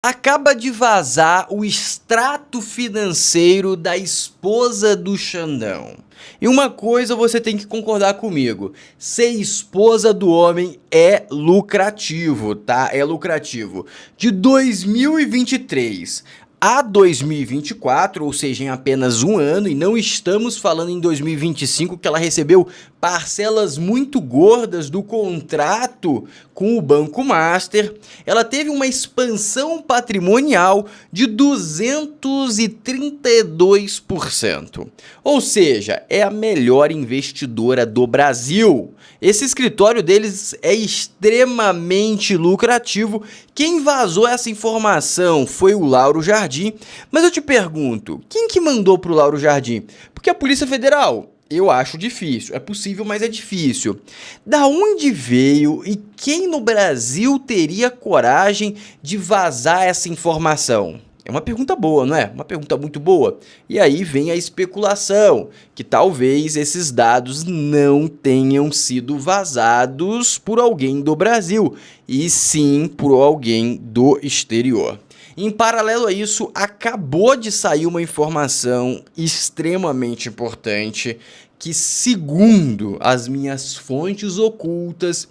Acaba de vazar o extrato financeiro da esposa do Xandão. E uma coisa você tem que concordar comigo: ser esposa do homem é lucrativo, tá? É lucrativo. De 2023 a 2024, ou seja, em apenas um ano, e não estamos falando em 2025, que ela recebeu parcelas muito gordas do contrato com o Banco Master, ela teve uma expansão patrimonial de 232%. Ou seja, é a melhor investidora do Brasil. Esse escritório deles é extremamente lucrativo. Quem vazou essa informação foi o Lauro Jardim. Mas eu te pergunto, quem que mandou pro Lauro Jardim? Porque a Polícia Federal, eu acho difícil. É possível, mas é difícil. Da onde veio e quem no Brasil teria coragem de vazar essa informação? É uma pergunta boa, não é? Uma pergunta muito boa. E aí vem a especulação, que talvez esses dados não tenham sido vazados por alguém do Brasil, e sim por alguém do exterior. Em paralelo a isso, acabou de sair uma informação extremamente importante que, segundo as minhas fontes ocultas,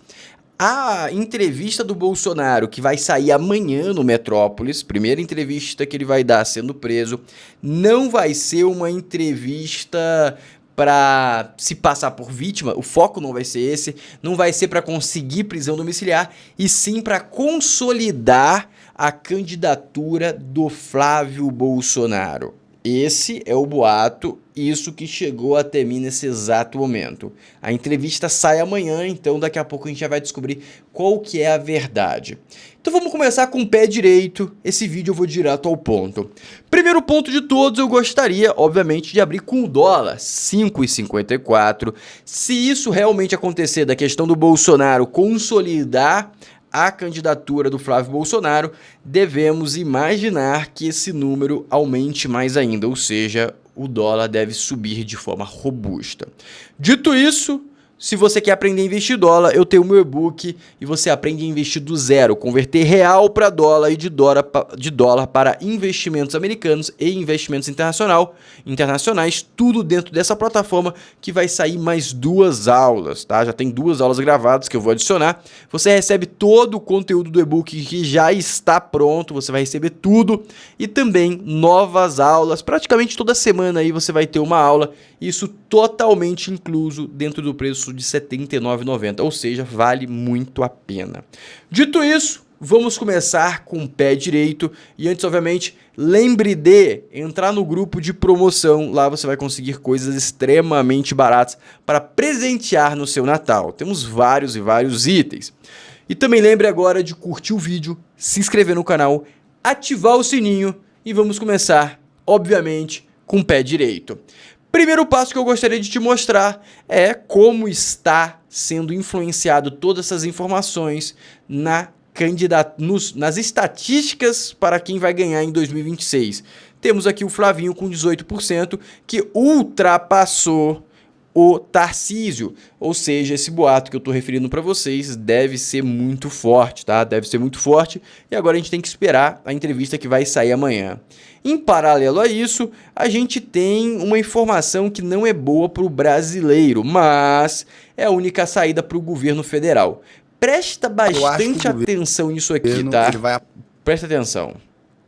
a entrevista do Bolsonaro, que vai sair amanhã no Metrópolis, primeira entrevista que ele vai dar sendo preso, não vai ser uma entrevista para se passar por vítima, o foco não vai ser esse, não vai ser para conseguir prisão domiciliar, e sim para consolidar a candidatura do Flávio Bolsonaro. Esse é o boato, isso que chegou até mim nesse exato momento. A entrevista sai amanhã, então daqui a pouco a gente já vai descobrir qual que é a verdade. Então vamos começar com o pé direito, esse vídeo eu vou direto ao ponto. Primeiro ponto de todos, eu gostaria, obviamente, de abrir com o dólar, 5,54. Se isso realmente acontecer, da questão do Bolsonaro consolidar a candidatura do Flávio Bolsonaro, devemos imaginar que esse número aumente mais ainda, ou seja, o dólar deve subir de forma robusta. Dito isso, se você quer aprender a investir dólar, eu tenho o meu e-book e você aprende a investir do zero, converter real para dólar e de dólar para investimentos americanos e investimentos internacionais, tudo dentro dessa plataforma, que vai sair mais 2 aulas, tá? Já tem 2 aulas gravadas que eu vou adicionar. Você recebe todo o conteúdo do e-book que já está pronto, você vai receber tudo, e também novas aulas, praticamente toda semana aí você vai ter uma aula, isso totalmente incluso dentro do preço de R$ 79,90, ou seja, vale muito a pena. Dito isso, vamos começar com o pé direito, e antes, obviamente, lembre de entrar no grupo de promoção, lá você vai conseguir coisas extremamente baratas para presentear no seu Natal. Temos vários e vários itens. E também lembre agora de curtir o vídeo, se inscrever no canal, ativar o sininho e vamos começar, obviamente, com o pé direito. Primeiro passo que eu gostaria de te mostrar é como está sendo influenciado todas essas informações nas estatísticas para quem vai ganhar em 2026. Temos aqui o Flavinho com 18%, que ultrapassou o Tarcísio, ou seja, esse boato que eu estou referindo para vocês deve ser muito forte, tá? Deve ser muito forte, e agora a gente tem que esperar a entrevista que vai sair amanhã. Em paralelo a isso, a gente tem uma informação que não é boa para o brasileiro, mas é a única saída para o governo federal. Presta bastante atenção nisso aqui, tá? Presta atenção.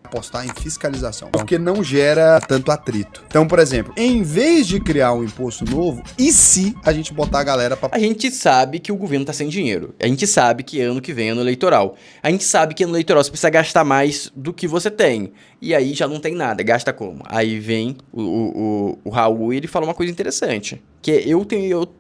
Apostar em fiscalização, porque não gera tanto atrito. Então, por exemplo, em vez de criar um imposto novo, e se a gente botar a galera pra... A gente sabe que o governo tá sem dinheiro. A gente sabe que ano que vem é ano eleitoral. A gente sabe que ano eleitoral você precisa gastar mais do que você tem. E aí já não tem nada. Gasta como? Aí vem o Raul e ele fala uma coisa interessante. Que eu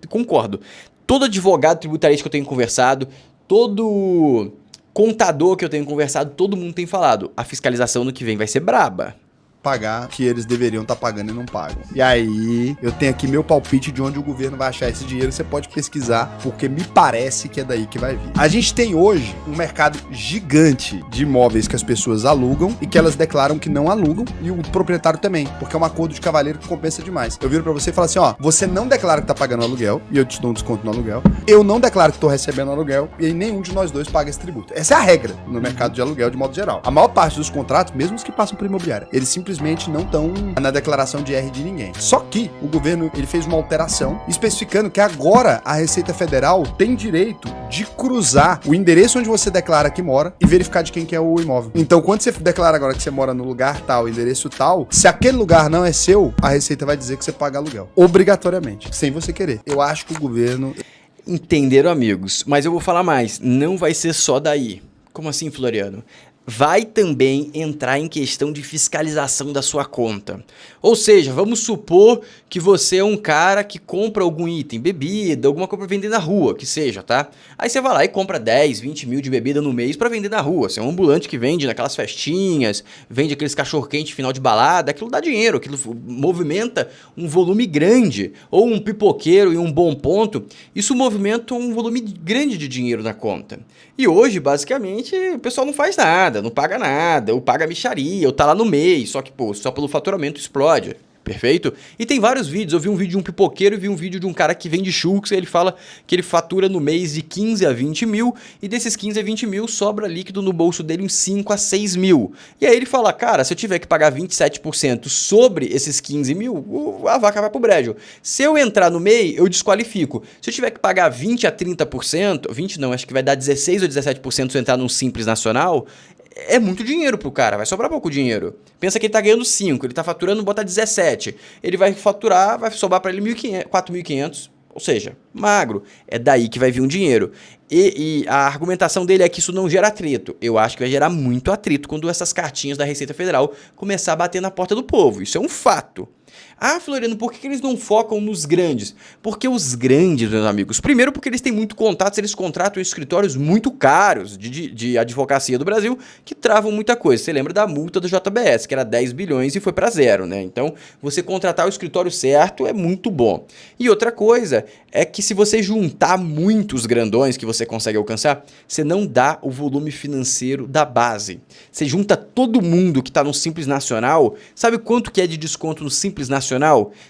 concordo. Todo advogado tributarista que eu tenho conversado, todo contador que eu tenho conversado, todo mundo tem falado, a fiscalização no que vem vai ser braba. pagar o que eles deveriam estar pagando e não pagam. E aí, eu tenho aqui meu palpite de onde o governo vai achar esse dinheiro. Você pode pesquisar, porque me parece que é daí que vai vir. A gente tem hoje um mercado gigante de imóveis que as pessoas alugam e que elas declaram que não alugam, e o proprietário também, porque é um acordo de cavalheiro que compensa demais. Eu viro pra você e falo assim, ó, você não declara que tá pagando aluguel, e eu te dou um desconto no aluguel. Eu não declaro que tô recebendo aluguel, e aí nenhum de nós dois paga esse tributo. Essa é a regra no mercado de aluguel de modo geral. A maior parte dos contratos, mesmo os que passam por imobiliária, eles simplesmente não estão na declaração de R de ninguém. Só que o governo, ele fez uma alteração especificando que agora a Receita Federal tem direito de cruzar o endereço onde você declara que mora e verificar de quem que é o imóvel. Então, quando você declara agora que você mora no lugar tal, endereço tal, se aquele lugar não é seu, a Receita vai dizer que você paga aluguel. Obrigatoriamente, sem você querer. Eu acho que o governo... Entenderam, amigos? Mas eu vou falar mais, não vai ser só daí. Como assim, Floriano? Vai também entrar em questão de fiscalização da sua conta. Ou seja, vamos supor que você é um cara que compra algum item, bebida, alguma coisa para vender na rua, que seja, tá? Aí você vai lá e compra 10, 20 mil de bebida no mês para vender na rua. Você é um ambulante que vende naquelas festinhas, vende aqueles cachorro-quente final de balada, aquilo dá dinheiro, aquilo movimenta um volume grande. Ou um pipoqueiro em um bom ponto, isso movimenta um volume grande de dinheiro na conta. E hoje, basicamente, o pessoal não faz nada, não paga nada, ou paga mixaria, ou tá lá no mês, só que, pô, só pelo faturamento explode. Perfeito? E tem vários vídeos, eu vi um vídeo de um pipoqueiro e vi um vídeo de um cara que vende churros, e ele fala que ele fatura no mês de 15 a 20 mil, e desses 15 a 20 mil sobra líquido no bolso dele uns 5 a 6 mil. E aí ele fala, cara, se eu tiver que pagar 27% sobre esses 15 mil, a vaca vai pro brejo. Se eu entrar no MEI, eu desqualifico. Se eu tiver que pagar 20 a 30%, 20 não, acho que vai dar 16 ou 17% se eu entrar num Simples Nacional, é muito dinheiro pro cara, vai sobrar pouco dinheiro. Pensa que ele tá ganhando 5, ele tá faturando, bota 17. Ele vai faturar, vai sobrar para ele 4.500, ou seja, magro. É daí que vai vir um dinheiro. E a argumentação dele é que isso não gera atrito. Eu acho que vai gerar muito atrito quando essas cartinhas da Receita Federal começar a bater na porta do povo. Isso é um fato. Ah, Floriano, por que eles não focam nos grandes? Porque os grandes, meus amigos, primeiro porque eles têm muito contatos, eles contratam escritórios muito caros de advocacia do Brasil que travam muita coisa. Você lembra da multa do JBS, que era 10 bilhões e foi para zero, né? Então, você contratar o escritório certo é muito bom. E outra coisa é que se você juntar muitos grandões que você consegue alcançar, você não dá o volume financeiro da base. Você junta todo mundo que está no Simples Nacional, sabe quanto que é de desconto no Simples Nacional?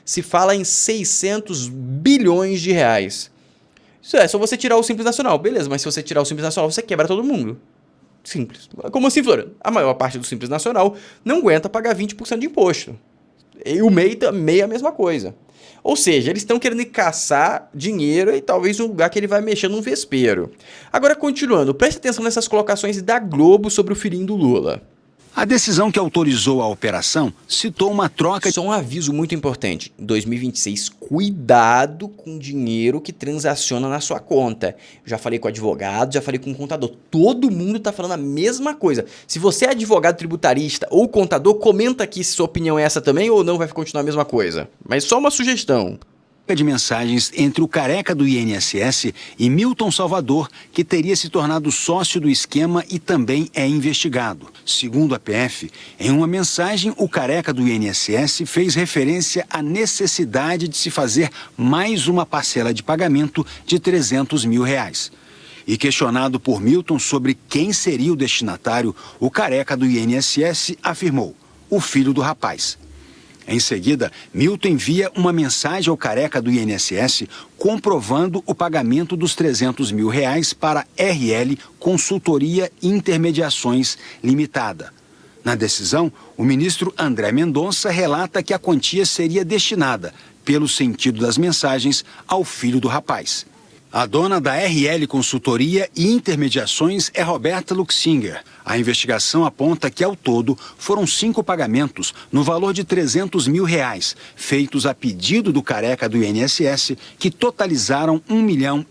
Se fala em 600 bilhões de reais. Isso é só você tirar o Simples Nacional, beleza, mas se você tirar o Simples Nacional, você quebra todo mundo. Simples. Como assim, Floriano? A maior parte do Simples Nacional não aguenta pagar 20% de imposto. E o MEI também é a mesma coisa. Ou seja, eles estão querendo caçar dinheiro e talvez um lugar que ele vai mexer num vespeiro. Agora, continuando, preste atenção nessas colocações da Globo sobre o filhinho do Lula. A decisão que autorizou a operação citou uma troca... Só um aviso muito importante. Em 2026, cuidado com o dinheiro que transaciona na sua conta. Já falei com o advogado, já falei com o contador. Todo mundo está falando a mesma coisa. Se você é advogado tributarista ou contador, comenta aqui se sua opinião é essa também ou não vai continuar a mesma coisa. Mas só uma sugestão. De mensagens entre o careca do INSS e Milton Salvador, que teria se tornado sócio do esquema e também é investigado. Segundo a PF, em uma mensagem, o careca do INSS fez referência à necessidade de se fazer mais uma parcela de pagamento de R$300 mil. E questionado por Milton sobre quem seria o destinatário, o careca do INSS afirmou: o filho do rapaz. Em seguida, Milton envia uma mensagem ao careca do INSS comprovando o pagamento dos R$300 mil para RL Consultoria e Intermediações Limitada. Na decisão, o ministro André Mendonça relata que a quantia seria destinada, pelo sentido das mensagens, ao filho do rapaz. A dona da RL Consultoria e Intermediações é Roberta Luxinger. A investigação aponta que, ao todo, foram 5 pagamentos no valor de R$300 mil, feitos a pedido do careca do INSS, que totalizaram R$1,5 milhão.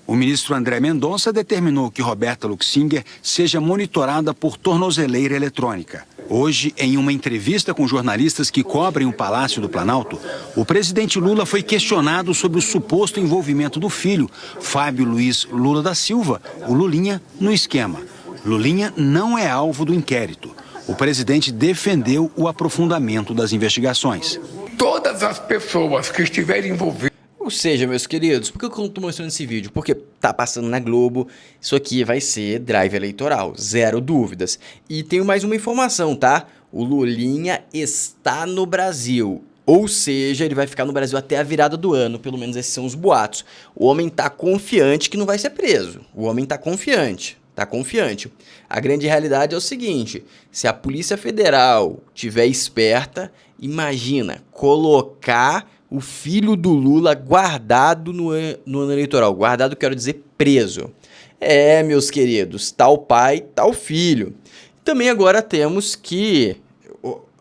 O ministro André Mendonça determinou que Roberta Luxinger seja monitorada por tornozeleira eletrônica. Hoje, em uma entrevista com jornalistas que cobrem o Palácio do Planalto, o presidente Lula foi questionado sobre o suposto envolvimento do filho, Fábio Luiz Lula da Silva, o Lulinha, no esquema. Lulinha não é alvo do inquérito. o presidente defendeu o aprofundamento das investigações. Todas as pessoas que estiverem envolvidas. Ou seja, meus queridos, por que eu tô mostrando esse vídeo? Porque tá passando na Globo, isso aqui vai ser drive eleitoral, zero dúvidas. E tenho mais uma informação, tá? O Lulinha está no Brasil. Ou seja, ele vai ficar no Brasil até a virada do ano, pelo menos esses são os boatos. O homem tá confiante que não vai ser preso. O homem tá confiante. Tá confiante. A grande realidade é o seguinte, se a Polícia Federal tiver esperta, imagina colocar o filho do Lula guardado no ano eleitoral. Guardado quero dizer preso. É, meus queridos, tal pai, tal filho. Também agora temos que...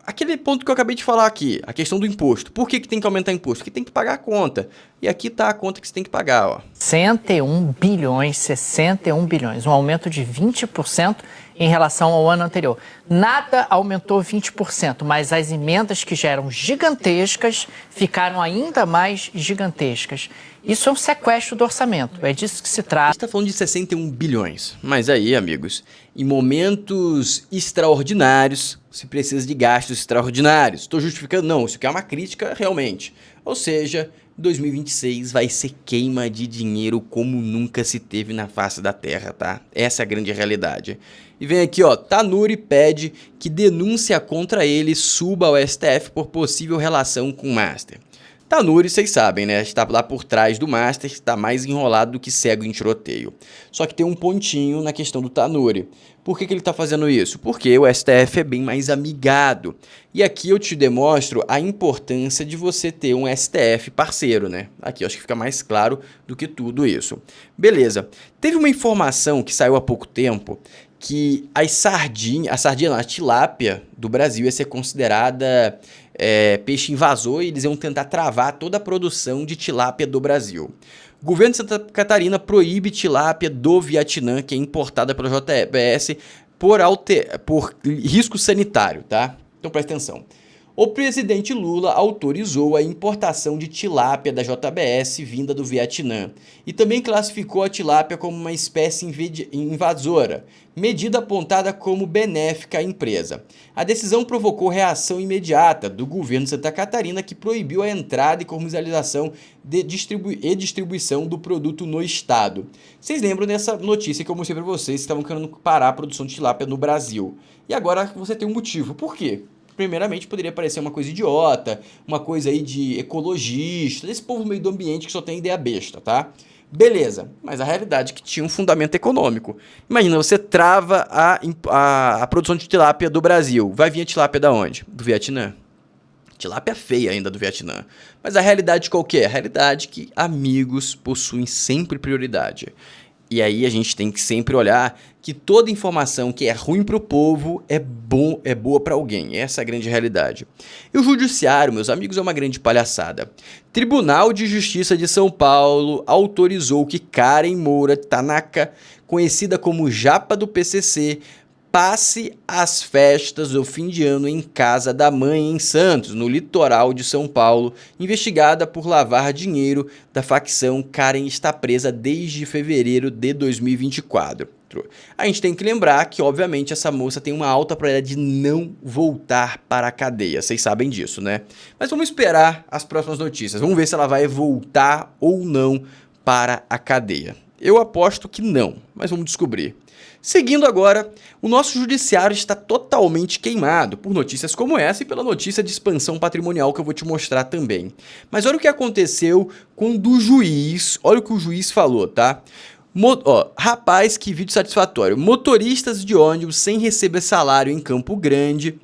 aquele ponto que eu acabei de falar aqui, a questão do imposto. Por que tem que aumentar o imposto? Porque tem que pagar a conta. E aqui tá a conta que você tem que pagar, ó. 61 bilhões, 61 bilhões, um aumento de 20% em relação ao ano anterior. Nada aumentou 20%, mas as emendas que já eram gigantescas ficaram ainda mais gigantescas. Isso é um sequestro do orçamento, é disso que se A trata. gente tá falando de 61 bilhões. Mas aí, amigos, em momentos extraordinários, se precisa de gastos extraordinários. Estou justificando? Não, isso aqui é uma crítica realmente. Ou seja, 2026 vai ser queima de dinheiro como nunca se teve na face da Terra, tá? Essa é a grande realidade. E vem aqui, ó, Tanuri pede que denúncia contra ele suba ao STF por possível relação com o Master. Tanuri, vocês sabem, né? Está lá por trás do Master, está mais enrolado do que cego em tiroteio. Só que tem um pontinho na questão do Tanuri. Por que ele está fazendo isso? Porque o STF é bem mais amigado. E aqui eu te demonstro a importância de você ter um STF parceiro, né? Aqui eu acho que fica mais claro do que tudo isso. Beleza. Teve uma informação que saiu há pouco tempo que a tilápia do Brasil ia ser considerada peixe invasor e eles iam tentar travar toda a produção de tilápia do Brasil. O governo de Santa Catarina proíbe tilápia do Vietnã, que é importada pela JBS, por risco sanitário, tá? Então presta atenção. O presidente Lula autorizou a importação de tilápia da JBS vinda do Vietnã e também classificou a tilápia como uma espécie invasora, medida apontada como benéfica à empresa. A decisão provocou reação imediata do governo de Santa Catarina, que proibiu a entrada e comercialização e distribuição do produto no estado. Vocês lembram dessa notícia que eu mostrei para vocês, que estavam querendo parar a produção de tilápia no Brasil. E agora você tem um motivo. Por quê? Primeiramente, poderia parecer uma coisa idiota, uma coisa aí de ecologista, desse povo meio do ambiente que só tem ideia besta, tá? Beleza, mas a realidade é que tinha um fundamento econômico. Imagina, você trava a produção de tilápia do Brasil. Vai vir a tilápia da onde? Do Vietnã. Tilápia feia ainda do Vietnã. Mas a realidade qual que é? A realidade é que amigos possuem sempre prioridade. E aí a gente tem que sempre olhar que toda informação que é ruim para o povo é boa para alguém. Essa é a grande realidade. E o judiciário, meus amigos, é uma grande palhaçada. Tribunal de Justiça de São Paulo autorizou que Karen Moura Tanaka, conhecida como Japa do PCC, passe as festas do fim de ano em casa da mãe em Santos, no litoral de São Paulo. Investigada por lavar dinheiro da facção, Karen está presa desde fevereiro de 2024. A gente tem que lembrar que, obviamente, essa moça tem uma alta probabilidade de não voltar para a cadeia. Vocês sabem disso, né? Mas vamos esperar as próximas notícias. Vamos ver se ela vai voltar ou não para a cadeia. Eu aposto que não, mas vamos descobrir. Seguindo agora, o nosso judiciário está totalmente queimado por notícias como essa e pela notícia de expansão patrimonial que eu vou te mostrar também. Mas olha o que aconteceu quando o juiz, olha o que o juiz falou, tá? Rapaz, que vídeo satisfatório. Motoristas de ônibus sem receber salário em Campo Grande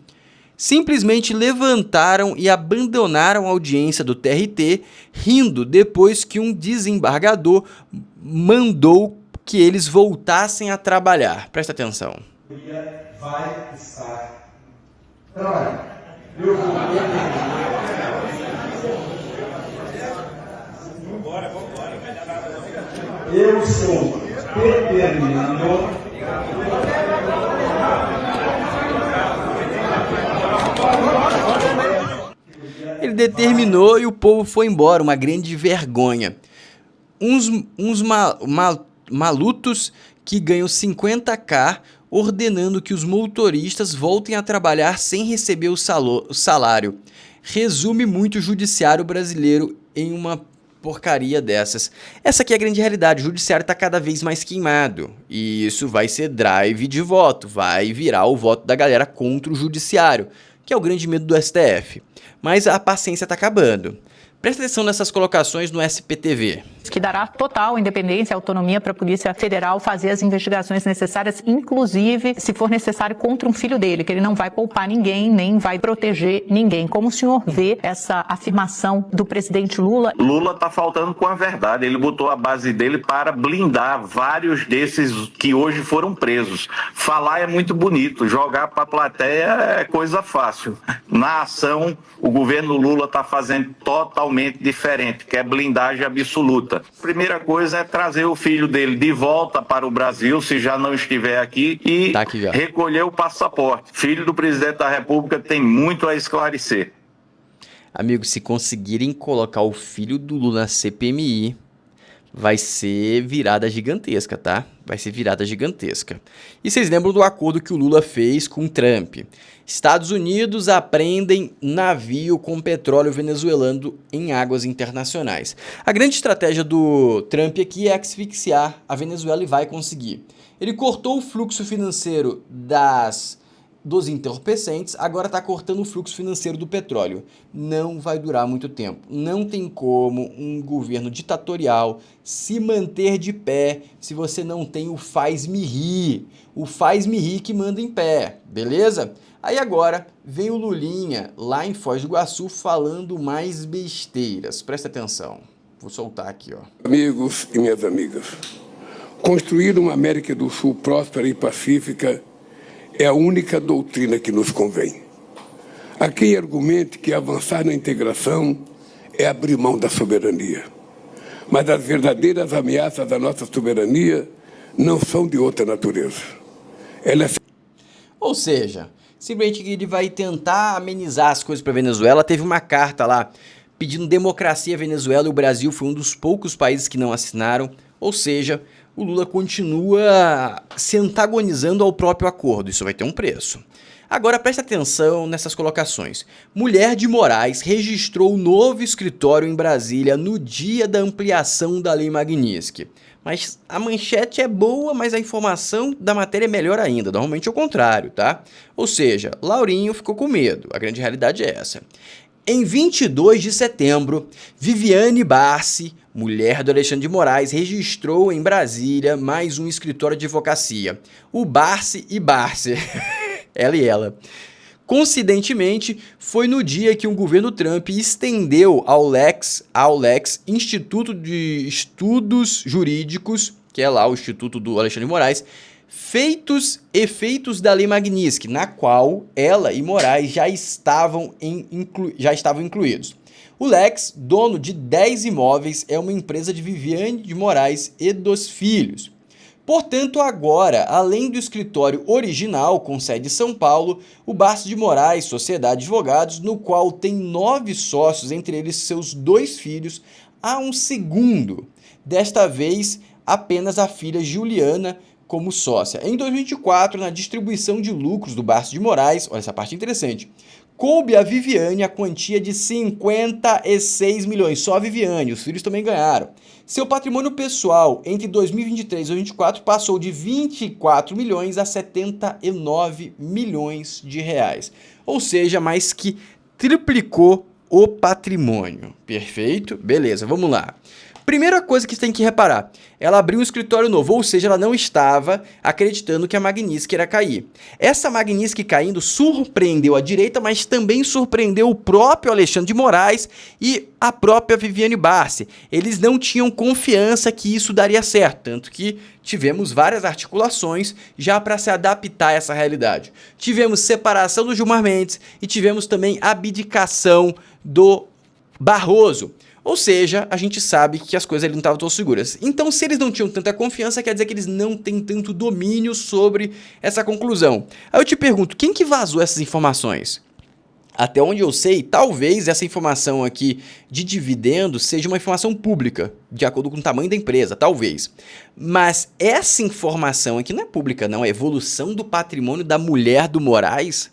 simplesmente levantaram e abandonaram a audiência do TRT, rindo depois que um desembargador mandou que eles voltassem a trabalhar. Presta atenção. Vai estar trabalhando. Eu vou Eu estou determinando Ele determinou e o povo foi embora, uma grande vergonha. Uns malutos que ganham 50k ordenando que os motoristas voltem a trabalhar sem receber o salário. Resume muito o judiciário brasileiro em uma porcaria dessas. Essa aqui é a grande realidade, o judiciário está cada vez mais queimado, e isso vai ser drive de voto, vai virar o voto da galera contra o judiciário, que é o grande medo do STF. Mas a paciência está acabando. Presta atenção nessas colocações no SPTV. Que dará total independência e autonomia para a Polícia Federal fazer as investigações necessárias, inclusive, se for necessário, contra um filho dele, que ele não vai poupar ninguém, nem vai proteger ninguém. Como o senhor vê essa afirmação do presidente Lula? Lula está faltando com a verdade. Ele botou a base dele para blindar vários desses que hoje foram presos. Falar é muito bonito, jogar para a plateia é coisa fácil. Na ação, o governo Lula está fazendo totalmente diferente, que é blindagem absoluta. Primeira coisa é trazer o filho dele de volta para o Brasil, se já não estiver aqui, e recolher o passaporte. Filho do presidente da República tem muito a esclarecer. Amigo, se conseguirem colocar o filho do Lula na CPMI, vai ser virada gigantesca, tá? Vai ser virada gigantesca. E vocês lembram do acordo que o Lula fez com Trump? Estados Unidos apreendem navio com petróleo venezuelano em águas internacionais. A grande estratégia do Trump aqui é asfixiar a Venezuela, e vai conseguir. Ele cortou o fluxo financeiro dos entorpecentes, agora está cortando o fluxo financeiro do petróleo. Não vai durar muito tempo. Não tem como um governo ditatorial se manter de pé se você não tem o faz-me rir. O faz-me rir que manda em pé, beleza? Aí agora vem o Lulinha lá em Foz do Iguaçu falando mais besteiras. Presta atenção. Vou soltar aqui, ó. Amigos e minhas amigas, construir uma América do Sul próspera e pacífica é a única doutrina que nos convém. Há quem argumente que avançar na integração é abrir mão da soberania. Mas as verdadeiras ameaças à nossa soberania não são de outra natureza. Ou seja, simplesmente ele vai tentar amenizar as coisas para a Venezuela. Teve uma carta lá pedindo democracia à Venezuela, e o Brasil foi um dos poucos países que não assinaram. Ou seja, o Lula continua se antagonizando ao próprio acordo. Isso vai ter um preço. Agora presta atenção nessas colocações. Mulher de Moraes registrou um novo escritório em Brasília no dia da ampliação da Lei Magnitsky. Mas a manchete é boa, mas a informação da matéria é melhor ainda. Normalmente é o contrário, tá? Ou seja, Laurinho ficou com medo. A grande realidade é essa. Em 22 de setembro, Viviane Barsi, mulher do Alexandre de Moraes, registrou em Brasília mais um escritório de advocacia. O Barsi e Barsi. Ela e ela. Coincidentemente, foi no dia que o governo Trump estendeu ao LEX, Instituto de Estudos Jurídicos, que é lá o Instituto do Alexandre de Moraes, efeitos da Lei Magnitsky, na qual ela e Moraes já estavam incluídos. O Lex, dono de 10 imóveis, é uma empresa de Viviane de Moraes e dos filhos. Portanto, agora, além do escritório original com sede em São Paulo, o Barsi de Moraes, Sociedade de Advogados, no qual tem 9 sócios, entre eles seus 2 filhos, há um segundo. Desta vez, apenas a filha Juliana como sócia. Em 2024, na distribuição de lucros do Barsi de Moraes, olha essa parte interessante, coube a Viviane a quantia de 56 milhões, só a Viviane, os filhos também ganharam. Seu patrimônio pessoal entre 2023 e 2024 passou de 24 milhões a 79 milhões de reais. Ou seja, mais que triplicou o patrimônio. Perfeito? Beleza, vamos lá. Primeira coisa que você tem que reparar, ela abriu um escritório novo, ou seja, ela não estava acreditando que a Magnitsky ia cair. Essa Magnitsky caindo surpreendeu a direita, mas também surpreendeu o próprio Alexandre de Moraes e a própria Viviane Barsi. Eles não tinham confiança que isso daria certo, tanto que tivemos várias articulações já para se adaptar a essa realidade. Tivemos separação do Gilmar Mendes e tivemos também abdicação do Barroso. Ou seja, a gente sabe que as coisas ali não estavam tão seguras. Então, se eles não tinham tanta confiança, quer dizer que eles não têm tanto domínio sobre essa conclusão. Aí eu te pergunto, quem que vazou essas informações? Até onde eu sei, talvez essa informação aqui de dividendos seja uma informação pública, de acordo com o tamanho da empresa, talvez. Mas essa informação aqui não é pública, não. A evolução do patrimônio da mulher do Moraes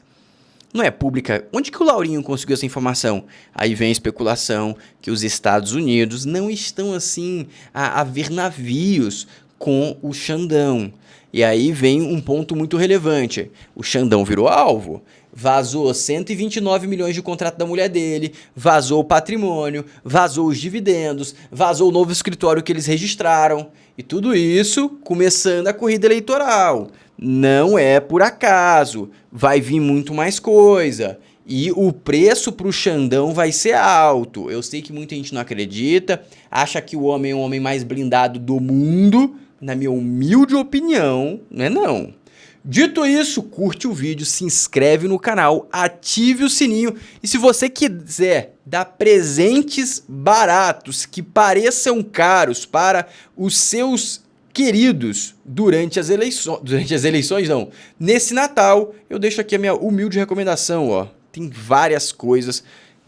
não é pública. Onde que o Laurinho conseguiu essa informação? Aí vem a especulação que os Estados Unidos não estão assim a ver navios com o Xandão. E aí vem um ponto muito relevante. O Xandão virou alvo. Vazou 129 milhões de contrato da mulher dele, vazou o patrimônio, vazou os dividendos, vazou o novo escritório que eles registraram. E tudo isso começando a corrida eleitoral. Não é por acaso, vai vir muito mais coisa. E o preço para o Xandão vai ser alto. Eu sei que muita gente não acredita, acha que o homem é o homem mais blindado do mundo. Na minha humilde opinião, não é não. Dito isso, curte o vídeo, se inscreve no canal, ative o sininho e se você quiser dar presentes baratos que pareçam caros para os seus queridos durante as eleições, não, nesse Natal, eu deixo aqui a minha humilde recomendação, ó. Tem várias coisas.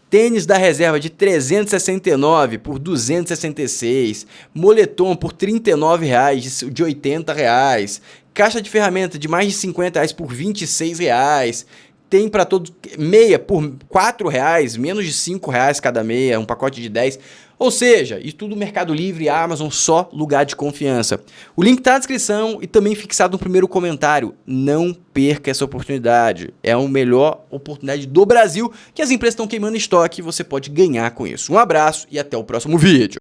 Tênis da reserva de 369 por 266, moletom por R$39 de R$80, caixa de ferramenta de mais de R$50 por R$26, tem para todos, meia por R$4, menos de R$5 cada meia, um pacote de 10, ou seja, isso tudo Mercado Livre, Amazon, só lugar de confiança. O link tá na descrição e também fixado no primeiro comentário. Não perca essa oportunidade. É a melhor oportunidade do Brasil que as empresas estão queimando estoque e você pode ganhar com isso. Um abraço e até o próximo vídeo.